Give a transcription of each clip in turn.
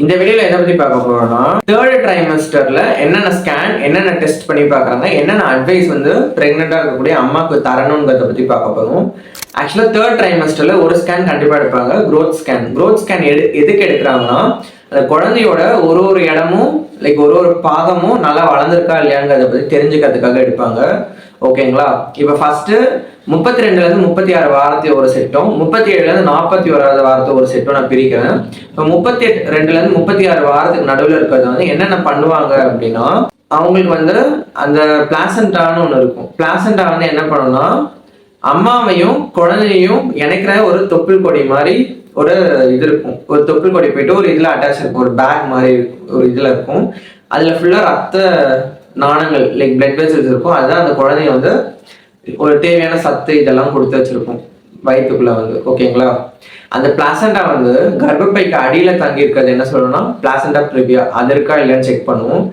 இந்த வீடியோல எதை பத்தி பார்க்க போறோம்னா, தேர்ட் ட்ரைமஸ்டர்ல என்னென்ன ஸ்கேன், என்னென்ன டெஸ்ட் பண்ணி பார்க்கறாங்க, என்னென்ன அட்வைஸ் வந்து பிரெக்னெண்டா இருக்கக்கூடிய அம்மாக்கு தரணுங்கிறத பத்தி பார்க்க போறோம். ஆக்சுவலா தேர்ட் ட்ரைமஸ்டர்ல ஒரு ஸ்கேன் கண்டிப்பா எடுப்பாங்க, growth ஸ்கேன். growth ஸ்கேன் எதுக்கு எடுக்கிறாங்கன்னா, அந்த குழந்தையோட ஒரு இடமும் ஒரு பாகமும் நல்லா வளர்ந்துருக்கா இல்லையாங்கிறத பத்தி தெரிஞ்சுக்கிறதுக்காக எடுப்பாங்க. ஓகேங்களா? இப்போ ஃபர்ஸ்ட் 32ல இருந்து 36 வாரத்தை ஒரு செட்டும், 37ல இருந்து 41வது வாரத்தை ஒரு செட்டும் நான் பிரிக்கிறேன். இப்போ 32ல இருந்து 36 வாரத்துக்கு நடுவில் இருக்கிறது வந்து என்னென்ன பண்ணுவாங்க அப்படின்னா, அவங்களுக்கு வந்து அந்த பிளாசண்டான்னு ஒன்று இருக்கும். பிளாசண்டா வந்து என்ன பண்ணுன்னா, அம்மாவையும் குழந்தையும் இணைக்கிற ஒரு தொப்புள் கொடி மாதிரி ஒரு இது இருக்கும். ஒரு தொப்புள் கொடி போயிட்டு ஒரு இதில் அட்டாச் இருக்கும், ஒரு பேக் மாதிரி ஒரு இதில் இருக்கும். அதில் ஃபுல்லாக ரத்த நாணங்கள் பிளட் வெசல்ஸ் இருக்கும். அதுதான் அந்த குழந்தைய வந்து ஒரு தேவையான சத்து இதெல்லாம் கொடுத்து வச்சிருக்கும் வயிற்றுக்குள்ள வந்து. ஓகேங்களா? அந்த பிளாசண்டா வந்து கர்ப்பப்பைக்கு அடியில தங்கி இருக்கிறது என்ன சொல்லணும்னா பிளாசண்டா ப்ரிவியா, அது இருக்கா இல்லையான்னு செக் பண்ணுவோம்.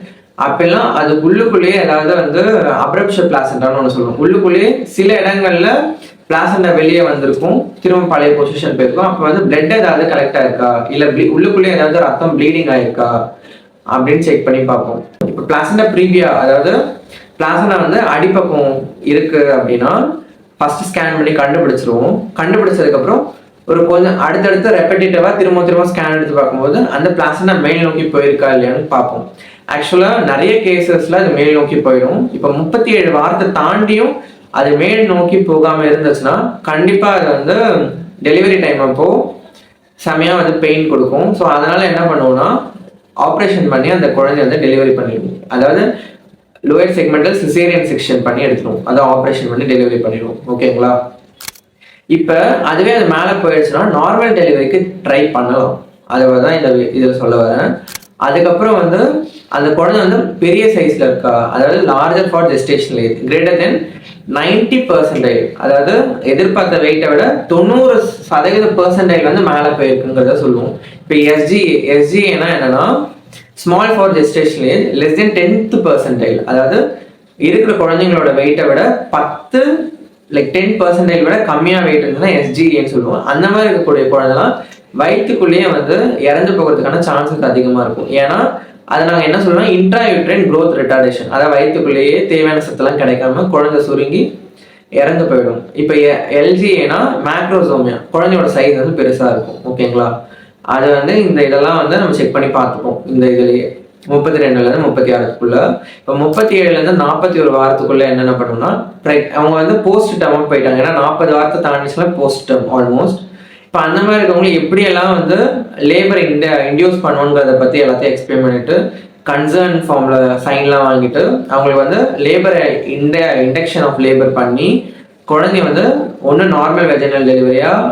அப்பெல்லாம் அது உள்ளுக்குள்ளேயே ஏதாவது வந்து அப்ரப்ஷர் பிளாசண்டான்னு ஒன்று சொல்லுவோம். உள்ளுக்குள்ளேயே சில இடங்கள்ல பிளாசண்டா வெளியே வந்திருக்கும், திரும்ப பழைய பொசிஷன் போயிருக்கும். அப்போ வந்து பிளட் ஏதாவது கலெக்ட் ஆயிருக்கா, இல்லை உள்ளுக்குள்ளேயே ஏதாவது ரத்தம் ப்ளீடிங் ஆயிருக்கா அப்படின்னு செக் பண்ணி பார்ப்போம். இப்போ பிளாசண்டா ப்ரீவியா, அதாவது பிளாசண்டா வந்து அடிப்பக்கம் இருக்கு அப்படின்னா ஃபர்ஸ்ட் ஸ்கேன் பண்ணி கண்டுபிடிச்சிருவோம். கண்டுபிடிச்சதுக்கப்புறம் ஒரு கொஞ்சம் அடுத்தடுத்து ரெப்படேட்டிவா திரும்ப ஸ்கேன் எடுத்து பார்க்கும்போது அந்த பிளாசண்டா மேல் நோக்கி போயிருக்கா இல்லையான்னு பார்ப்போம். ஆக்சுவலா நிறைய கேசஸ்ல அது மேல் நோக்கி போயிடும். இப்போ 37 வாரத்தை தாண்டியும் அது மேல் நோக்கி போகாம இருந்துச்சுன்னா கண்டிப்பா அது வந்து டெலிவரி டைம் அப்போ செமையா வந்து பெயின் கொடுக்கும். ஸோ அதனால என்ன பண்ணுவோம்னா ஆப்ரேஷன் பண்ணி அந்த குழந்தைய வந்து டெலிவரி பண்ணிடுவோம். அதாவது லோயர் செக்மெண்டல் சிசேரியன் செக்ஷன் பண்ணி எடுத்துருவோம். அதை ஆப்ரேஷன் பண்ணி டெலிவரி பண்ணிடுவோம். ஓகேங்களா? இப்போ அதுவே அது மேலே போயிடுச்சுன்னா நார்மல் டெலிவரிக்கு ட்ரை பண்ணலாம். அதை தான் இந்த இதில் சொல்ல வரேன். அதுக்கப்புறம் வந்து அந்த குழந்தை வந்து பெரிய சைஸ்ல இருக்கா, அதாவது larger for gestational age greater than 90%, அதாவது எதிர்பார்த்த வெயிட்டை விட 90% வந்து மேலே போயிருக்குங்கிறத சொல்லுவோம். இப்போ எஸ்ஜிஏனா என்னன்னா small for gestational age less than 10%, அதாவது இருக்கிற குழந்தைங்களோட வெயிட்டை விட 10% விட கம்மியாக வெயிட் இருந்ததுன்னா எஸ்ஜிஏன்னு சொல்லுவோம். அந்த மாதிரி இருக்கக்கூடிய குழந்தைலாம் வயிற்றுக்குள்ளேயே வந்து இறந்து போகிறதுக்கான சான்சஸ் அதிகமாக இருக்கும். ஏன்னா அதை நாங்கள் என்ன சொல்லுவோம், இன்ட்ராயூட்ரைன் growth retardation, அதாவது வயிற்றுக்குள்ளேயே தேவையான சத்தெல்லாம் கிடைக்காம குழந்தை சுருங்கி இறந்து போயிடும். இப்போ எல்ஜிஏனா மேக்ரோசோமியா, குழந்தையோட சைஸ் வந்து பெருசாக இருக்கும். ஓகேங்களா? அது வந்து இந்த இதெல்லாம் வந்து நம்ம செக் பண்ணி பார்த்துப்போம். இந்த இதுலேயே 32லேருந்து 36க்குள்ள. இப்போ 37லேருந்து 41 வாரத்துக்குள்ள என்னென்ன பண்ணணும்னா அவங்க வந்து போஸ்ட் டேர்மாக போயிட்டாங்க. ஏன்னா 40 வாரத்தை தாண்டிச்சுன்னா போஸ்ட் டேர்ம் ஆல்மோஸ்ட். இப்போ அந்த மாதிரி இருக்கவங்களுக்கு எப்படியெல்லாம் வந்து லேபர் இன்டியூஸ் பண்ணுவோங்கிறத பற்றி எல்லாத்தையும் எக்ஸ்பிளைன் பண்ணிட்டு கன்சர்ன் ஃபார்மில் சைன்லாம் வாங்கிட்டு அவங்களுக்கு வந்து லேபரை இண்டக்ஷன் ஆஃப் லேபர் பண்ணி குழந்தைய வந்து ஒன்று நார்மல் வெஜினல் டெலிவரியாக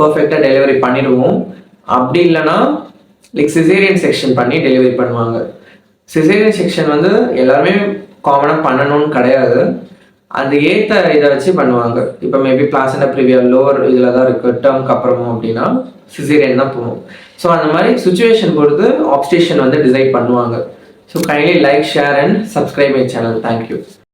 பர்ஃபெக்டாக டெலிவரி பண்ணிடுவோம். அப்படி இல்லைன்னா சிசேரியன் செக்ஷன் பண்ணி டெலிவரி பண்ணுவாங்க. சிசேரியன் செக்ஷன் வந்து எல்லாருமே காமனாக பண்ணணும்னு கிடையாது, அது ஏற்ற இதை வச்சு பண்ணுவாங்க. இப்போ மேபி பிளாசண்டா ப்ரிவியா லோவர் இதில் தான் இருக்குது டேர்ம்க்கு அப்புறமும் அப்படின்னா சிசேரியன் தான் போகணும். ஸோ அந்த மாதிரி சுச்சுவேஷன் பொறுத்து ஆப்ஸ்டேஷன் வந்து டிசைட் பண்ணுவாங்க. So kindly like, share and subscribe my channel. Thank you.